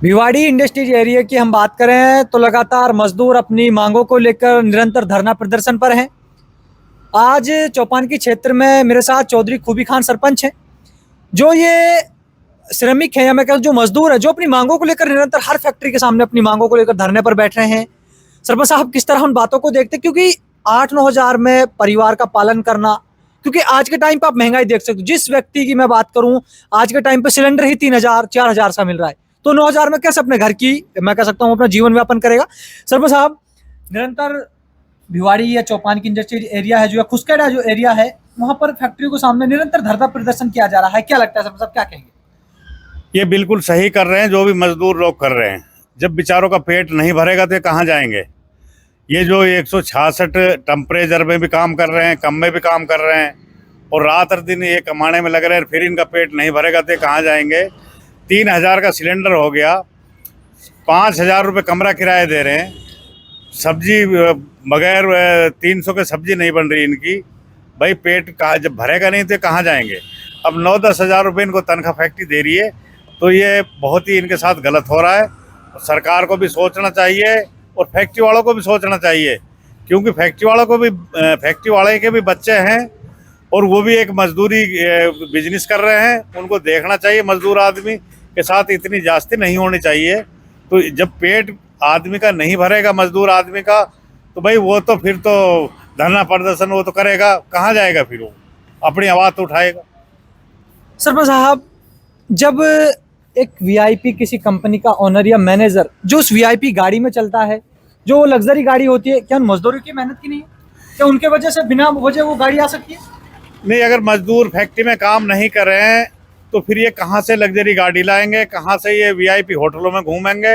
Bhiwadi industries area की हम बात करें तो लगातार मजदूर अपनी मांगों को लेकर निरंतर धरना प्रदर्शन पर हैं। आज चौपान की क्षेत्र में मेरे साथ चौधरी खूबी खान सरपंच हैं, जो ये श्रमिक हैं या मैं कहूँ जो मजदूर है, जो अपनी मांगों को लेकर निरंतर हर फैक्ट्री के सामने अपनी मांगों को लेकर धरने पर बैठ रहे हैं। सरपंच साहब, किस तरह उन बातों को देखते हैं, क्योंकि 8-9 हज़ार में परिवार का पालन करना, क्योंकि आज के टाइम पे आप महंगाई देख सकते हो। जिस व्यक्ति की मैं बात करूं, आज के टाइम पे सिलेंडर ही 3,000-4,000 सा मिल रहा है, तो 9,000 में कैसे अपने घर की मैं कह सकता हूं अपना जीवन यापन करेगा। सरपंच साहब, निरंतर भिवाड़ी या चौपान की इंडस्ट्रियल एरिया है, जो खुसखेड़ा जो एरिया है, वहां पर फैक्ट्रियों के सामने निरंतर धरना प्रदर्शन किया जा रहा है। क्या लगता है सरपंच साहब, क्या कहेंगे? ये बिल्कुल सही कर रहे हैं जो भी मजदूर लोग कर रहे हैं। जब बेचारों का पेट नहीं भरेगा तो ये कहाँ जाएंगे। ये जो 166 टेम्परेचर में भी काम कर रहे हैं, कम में भी काम कर रहे हैं और रात और दिन ये कमाने में लग रहे हैं, फिर इनका पेट नहीं भरेगा तो ये कहाँ जाएंगे। 3,000 का सिलेंडर हो गया, 5,000 रुपये कमरा किराया दे रहे हैं, सब्जी बगैर 300 के सब्जी नहीं बन रही इनकी। भाई पेट कहाँ, जब भरेगा नहीं तो कहाँ जाएंगे। अब 9-10 हज़ार रुपये इनको तनख्वाह फैक्ट्री दे रही है, तो ये बहुत ही इनके साथ गलत हो रहा है। सरकार को भी सोचना चाहिए और फैक्ट्री वालों को भी सोचना चाहिए, क्योंकि फैक्ट्री वालों को भी, फैक्ट्री वाले के भी बच्चे हैं और वो भी एक मजदूरी बिजनेस कर रहे हैं। उनको देखना चाहिए, मजदूर आदमी के साथ इतनी जास्ती नहीं होनी चाहिए। तो जब पेट आदमी का नहीं भरेगा, मजदूर आदमी का, तो भाई वो तो फिर तो धरना प्रदर्शन वो तो करेगा, कहाँ जाएगा, फिर वो अपनी आवाज़ तो उठाएगा। सरपंच साहब, जब एक वीआईपी किसी कंपनी का ओनर या मैनेजर जो उस वीआईपी गाड़ी में चलता है, जो लग्जरी गाड़ी होती है, क्या उन मजदूरों की मेहनत की नहीं है? क्या उनके वजह से बिना वजह वो गाड़ी आ सकती है? नहीं, अगर मजदूर फैक्ट्री में काम नहीं कर रहे हैं तो फिर ये कहाँ से लग्जरी गाड़ी लाएंगे, कहाँ से ये वीआईपी होटलों में घूमेंगे।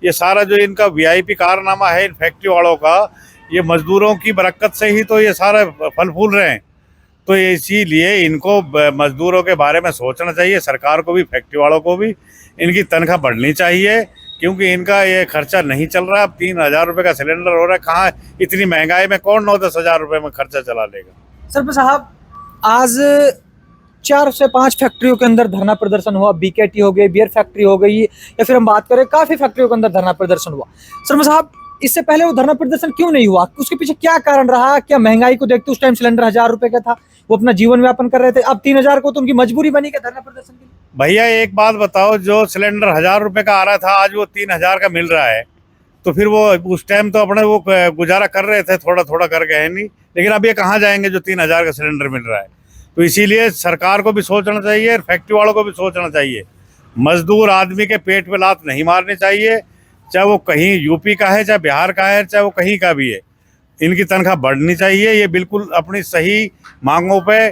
ये सारा जो इनका वीआईपी कारनामा है इन फैक्ट्री वालों का, ये मजदूरों की बरकत से ही तो ये सारे फल फूल रहे हैं। तो इसीलिए इनको मजदूरों के बारे में सोचना चाहिए, सरकार को भी फैक्ट्री वालों को भी। इनकी तनख्वाह बढ़नी चाहिए, क्योंकि इनका ये खर्चा नहीं चल रहा। अब 3,000 रुपये का सिलेंडर हो रहा है, कहाँ इतनी महंगाई में कौन 9-10 हज़ार रुपये में खर्चा चला लेगा। सरपंच साहब, आज 4 से 5 फैक्ट्रियों के अंदर धरना प्रदर्शन हुआ। बीकेटी हो गई, बियर फैक्ट्री हो गई, या फिर हम बात करें काफ़ी फैक्ट्रियों के अंदर धरना प्रदर्शन हुआ। सरपंच साहब, इससे पहले वो धरना प्रदर्शन क्यों नहीं हुआ? उसके पीछे क्या कारण रहा? क्या महंगाई को देखते उस टाइम सिलेंडर 1,000 रुपये का था, वो अपना जीवन व्यापन कर रहे थे, अब 3,000 को तो उनकी मजबूरी बनी क्या धरना प्रदर्शन के लिए? भैया एक बात बताओ, जो सिलेंडर 1,000 रुपये का आ रहा था आज वो 3,000 का मिल रहा है, तो फिर वो उस टाइम तो अपने वो गुजारा कर रहे थे थोड़ा थोड़ा करके, है नहीं। लेकिन अब ये कहाँ जाएंगे जो 3,000 का सिलेंडर मिल रहा है। तो इसीलिए सरकार को भी सोचना चाहिए और फैक्ट्री वालों को भी सोचना चाहिए। मजदूर आदमी के पेट पे लात नहीं मारनी चाहिए, चाहे वो कहीं यूपी का है, चाहे बिहार का है, चाहे वो कहीं का भी है। इनकी तनख्वाह बढ़नी चाहिए। ये बिल्कुल अपनी सही मांगों पे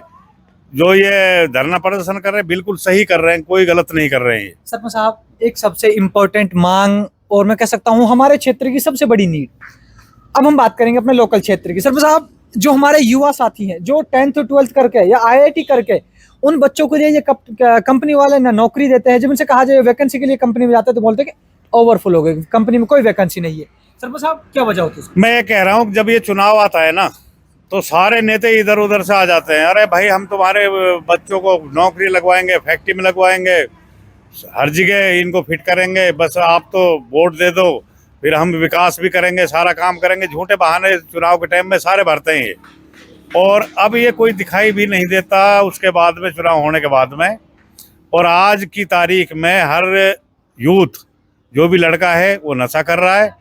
जो ये धरना प्रदर्शन कर रहे हैं बिल्कुल सही कर रहे हैं, कोई गलत नहीं कर रहे हैं। सरपंच साहब, एक सबसे इम्पोर्टेंट मांग और मैं कह सकता हूँ हमारे क्षेत्र की सबसे बड़ी नीड, अब हम बात करेंगे अपने लोकल क्षेत्र की। सरपंच साहब, जो हमारे युवा साथी हैं, जो 10th 12th करके या IIT करके, उन बच्चों को ये कंपनी वाले ना नौकरी देते हैं। जब उनसे कहा जाए वैकेंसी के लिए कंपनी में जाते हैं तो बोलते हैं कि ओवरफुल हो गई, कंपनी में कोई वैकेंसी नहीं है। सरपंच साहब, क्या वजह होती है? मैं ये कह रहा हूँ, जब ये चुनाव आता है ना, तो सारे नेता इधर उधर से आ जाते हैं। अरे भाई, हम तुम्हारे बच्चों को नौकरी लगवाएंगे, फैक्ट्री में लगवाएंगे, हर जगह इनको फिट करेंगे, बस आप तो वोट दे दो, फिर हम विकास भी करेंगे, सारा काम करेंगे। झूठे बहाने चुनाव के टाइम में सारे भरते हैं ये। और अब ये कोई दिखाई भी नहीं देता उसके बाद में, चुनाव होने के बाद में। और आज की तारीख में हर यूथ, जो भी लड़का है, वो नशा कर रहा है,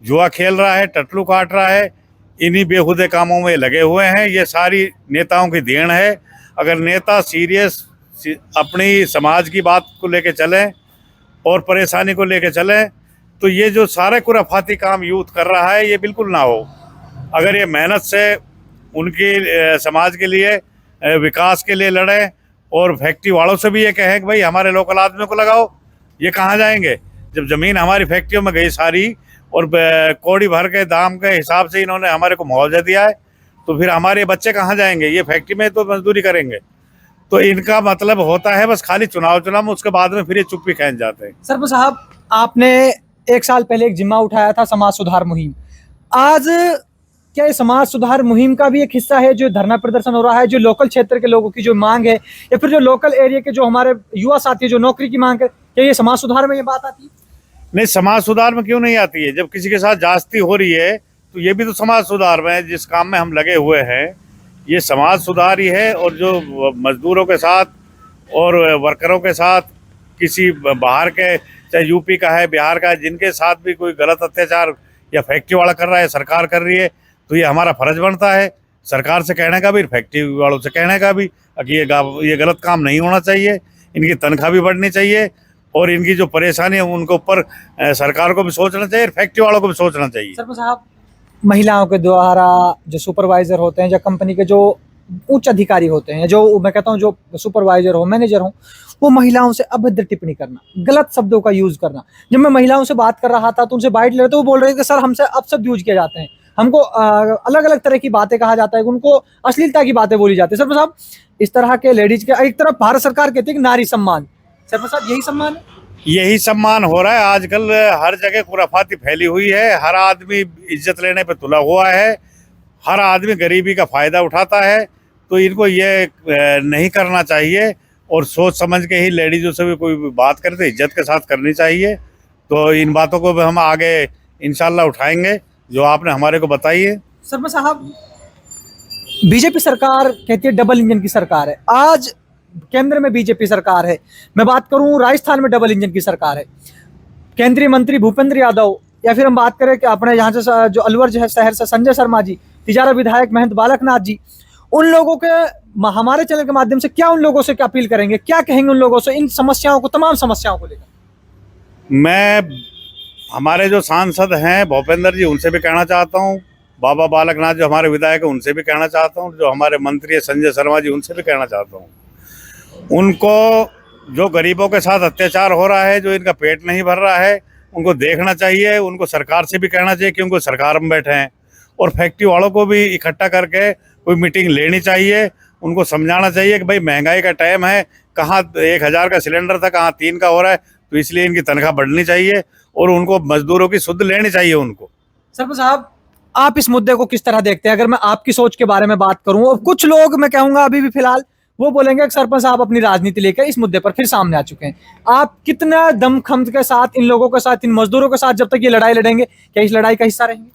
जुआ खेल रहा है, टटलू काट रहा है, इन्हीं बेहुदे कामों में लगे हुए हैं। ये सारी नेताओं की देन है। अगर नेता सीरियस अपनी समाज की बात को लेके चलें और परेशानी को लेके चलें, तो ये जो सारे खुराफाती काम यूथ कर रहा है ये बिल्कुल ना हो। अगर ये मेहनत से उनकी समाज के लिए, विकास के लिए लड़ें और फैक्ट्री वालों से भी ये कहें कि भाई हमारे लोकल आदमी को लगाओ, ये कहाँ जाएंगे। जब ज़मीन हमारी फैक्ट्रियों में गई सारी और कौड़ी भर के दाम के हिसाब से इन्होंने हमारे को मुआवजा दिया है, तो फिर हमारे बच्चे कहाँ जाएंगे। ये फैक्ट्री में तो मजदूरी करेंगे। तो इनका मतलब होता है बस खाली चुनाव में, उसके बाद में फिर ये चुप भी खींच जाते हैं। सरपंच साहब, आपने 1 साल पहले एक जिम्मा उठाया था समाज सुधार मुहिम। आज क्या ये समाज सुधार मुहिम का भी एक हिस्सा है जो धरना प्रदर्शन हो रहा है, जो लोकल क्षेत्र के लोगों की जो मांग है, या फिर जो लोकल एरिया के जो हमारे युवा साथी जो नौकरी की मांग है, क्या ये समाज सुधार में ये बात आती है? नहीं, समाज सुधार में क्यों नहीं आती है? जब किसी के साथ जास्ती हो रही है तो ये भी तो समाज सुधार में है। जिस काम में हम लगे हुए हैं ये समाज सुधार ही है। और जो मजदूरों के साथ और वर्करों के साथ किसी बाहर के, चाहे यूपी का है, बिहार का है, जिनके साथ भी कोई गलत अत्याचार या फैक्ट्री वाला कर रहा है, सरकार कर रही है, तो ये हमारा फर्ज बनता है सरकार से कहने का भी, फैक्ट्री वालों से कहने का भी कि ये गलत काम नहीं होना चाहिए, इनकी तनख्वाह भी बढ़नी चाहिए और इनकी जो परेशानी है उनके ऊपर सरकार को भी सोचना चाहिए, फैक्ट्री वालों को भी सोचना चाहिए। सरपंच साहब, महिलाओं के द्वारा जो सुपरवाइजर होते हैं या कंपनी के जो उच्च अधिकारी होते हैं, जो मैं कहता हूँ जो सुपरवाइजर हो, मैनेजर हो, वो महिलाओं से अभद्र टिप्पणी करना, गलत शब्दों का यूज करना। जब मैं महिलाओं से बात कर रहा था तो उनसे बाइट ले रहे थे, वो बोल रहे थे कि सर हमसे अपशब्द यूज किए जाते हैं, हमको अलग अलग तरह की बातें कहा जाता है, उनको अश्लीलता की बातें बोली जाती है। सरपंच साहब, इस तरह के लेडीज के एक तरफ भारत सरकार कहती है कि नारी सम्मान, सरपंच साहब यही सम्मान है? यही सम्मान हो रहा है आजकल। हर जगह खुराफाती फैली हुई है, हर आदमी इज्जत लेने पे तुला हुआ है, हर आदमी गरीबी का फायदा उठाता है। तो इनको ये नहीं करना चाहिए और सोच समझ के ही लेडीजों से भी कोई बात करे तो इज्जत के साथ करनी चाहिए। तो इन बातों को भी हम आगे इंशाल्लाह उठाएंगे जो आपने हमारे को बताई है। सरपंच साहब, बीजेपी सरकार कहती है डबल इंजन की सरकार है, आज केंद्र में बीजेपी सरकार है। मैं बात करूं राजस्थान में डबल इंजन की सरकार है। केंद्रीय मंत्री भूपेंद्र यादव, या फिर हम बात करें कि अपने यहाँ से जो अलवर जो है शहर से संजय शर्मा जी, तिजारा विधायक महंत बालकनाथ जी, उन लोगों के हमारे चैनल के माध्यम से क्या उन लोगों से क्या अपील करेंगे, क्या कहेंगे उन लोगों से इन समस्याओं को, तमाम समस्याओं को लेकर? मैं हमारे जो सांसद हैं भूपेंद्र जी, उनसे भी कहना चाहता हूँ, बाबा बालकनाथ जो हमारे विधायक हैं उनसे भी कहना चाहता हूँ, जो हमारे मंत्री है संजय शर्मा जी उनसे भी कहना चाहता हूँ, उनको जो गरीबों के साथ अत्याचार हो रहा है, जो इनका पेट नहीं भर रहा है, उनको देखना चाहिए। उनको सरकार से भी कहना चाहिए क्योंकि सरकार में बैठे हैं, और फैक्ट्री वालों को भी इकट्ठा करके कोई मीटिंग लेनी चाहिए। उनको समझाना चाहिए कि भाई महंगाई का टाइम है, कहाँ 1000 का सिलेंडर था, कहाँ 3 का हो रहा है, तो इसलिए इनकी तनख्वाह बढ़नी चाहिए और उनको मजदूरों की शुद्ध लेनी चाहिए उनको। सरपंच साहब, आप इस मुद्दे को किस तरह देखते हैं? अगर मैं आपकी सोच के बारे में बात करूं, और कुछ लोग मैं कहूंगा अभी भी फिलहाल वो बोलेंगे कि सरपंच साहब अपनी राजनीति लेकर इस मुद्दे पर फिर सामने आ चुके हैं। आप कितना दमखम के साथ इन लोगों के साथ, इन मजदूरों के साथ जब तक ये लड़ाई लड़ेंगे, क्या इस लड़ाई का हिस्सा रहेंगे?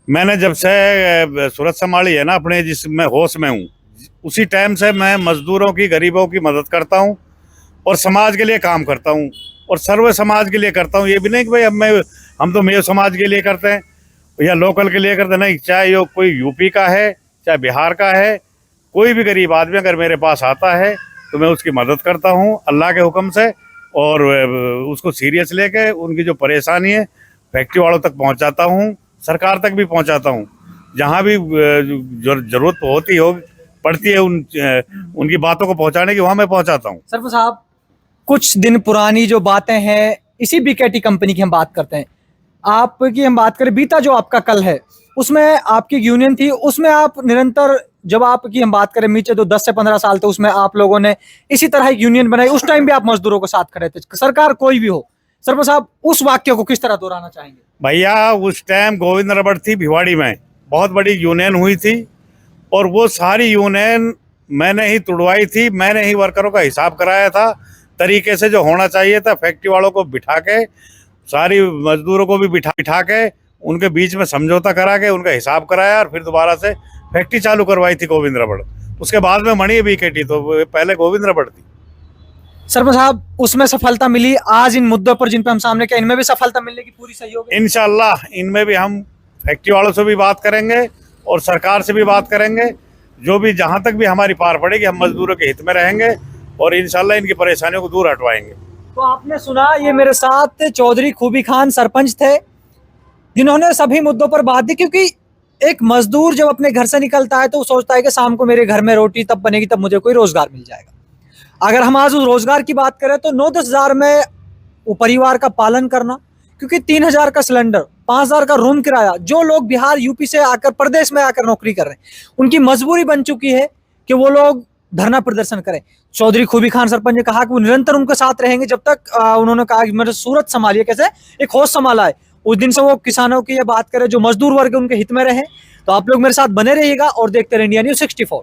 मैंने जब से सूरत संभाली है ना अपने, जिसमें होश में हूँ, उसी टाइम से मैं मजदूरों की, गरीबों की मदद करता हूँ और समाज के लिए काम करता हूँ और सर्व समाज के लिए करता हूँ। ये भी नहीं कि भाई हम तो मेरे समाज के लिए करते हैं या लोकल के लिए करते नहीं। चाहे ये कोई यूपी का है, चाहे बिहार का है, कोई भी गरीब आदमी अगर मेरे पास आता है तो मैं उसकी मदद करता हूँ अल्लाह के हुक्म से, और उसको सीरियस लेके उनकी जो परेशानी है फैक्ट्री वालों तक पहुँचाता हूँ, सरकार तक भी पहुँचाता हूँ। जहाँ भी जरूरत होती हो पड़ती है उनकी बातों को पहुँचाने की, वहाँ मैं पहुँचाता हूँ। सरपंच साहब, कुछ दिन पुरानी जो बातें हैं, इसी बीकेटी कंपनी की हम बात करते हैं, आपकी हम बात करें, बीता जो आपका कल है उसमें आपकी यूनियन थी, उसमें आप निरंतर, जब आपकी हम बात करें नीचे तो 10 से 15 साल थे, उसमें आप लोगों ने इसी तरह एक यूनियन बनाई, उस टाइम भी आप मजदूरों के साथ खड़े थे, सरकार कोई भी हो। सरपंच साहब, उस वाक्य को किस तरह दोहराना चाहेंगे? भैया, उस टाइम गोविंद रबड़ थी भिवाड़ी में, बहुत बड़ी यूनियन हुई थी और वो सारी यूनियन मैंने ही तुड़वाई थी, मैंने ही वर्करों का हिसाब कराया था तरीके से जो होना चाहिए था। फैक्ट्री वालों को बिठा के, सारी मजदूरों को भी बिठा के उनके बीच में समझौता करा के उनका हिसाब कराया और फिर दोबारा से फैक्ट्री चालू करवाई थी गोविंद रबड़। उसके बाद में मणि बीकेटी, तो पहले गोविंद रबड़ थी। सरपंच साहब, उसमें सफलता मिली, आज इन मुद्दों पर जिन पे हम सामने किया, इनमें भी सफलता मिलने की पूरी सहयोग है इंशाल्लाह। इनमें भी हम फैक्ट्री वालों से भी बात करेंगे और सरकार से भी बात करेंगे, जो भी जहां तक भी हमारी पार पड़ेगी हम मजदूरों के हित में रहेंगे और इंशाल्लाह इनकी परेशानियों को दूर हटवाएंगे। तो आपने सुना, ये मेरे साथ चौधरी खूबी खान सरपंच थे, जिन्होंने सभी मुद्दों पर बात दी। क्योंकि एक मजदूर जब अपने घर से निकलता है तो वो सोचता है कि शाम को मेरे घर में रोटी तब बनेगी तब मुझे कोई रोजगार मिल जाएगा। अगर हम आज उस रोजगार की बात करें तो 9-10 हज़ार में वो परिवार का पालन करना, क्योंकि 3000 का सिलेंडर, 5000 का रूम किराया, जो लोग बिहार यूपी से आकर प्रदेश में आकर नौकरी कर रहे हैं, उनकी मजबूरी बन चुकी है कि वो लोग धरना प्रदर्शन करें। चौधरी खूबी खान सरपंच ने कहा कि वो निरंतर उनके साथ रहेंगे जब तक उन्होंने कहा कि मेरे सूरत संभालिए, कैसे एक होश संभाला है। उस दिन से वो किसानों की ये बात करें, जो मजदूर वर्ग उनके हित में रहे। तो आप लोग मेरे साथ बने रहिएगा और देखते रहिए इंडिया न्यूज़ 64।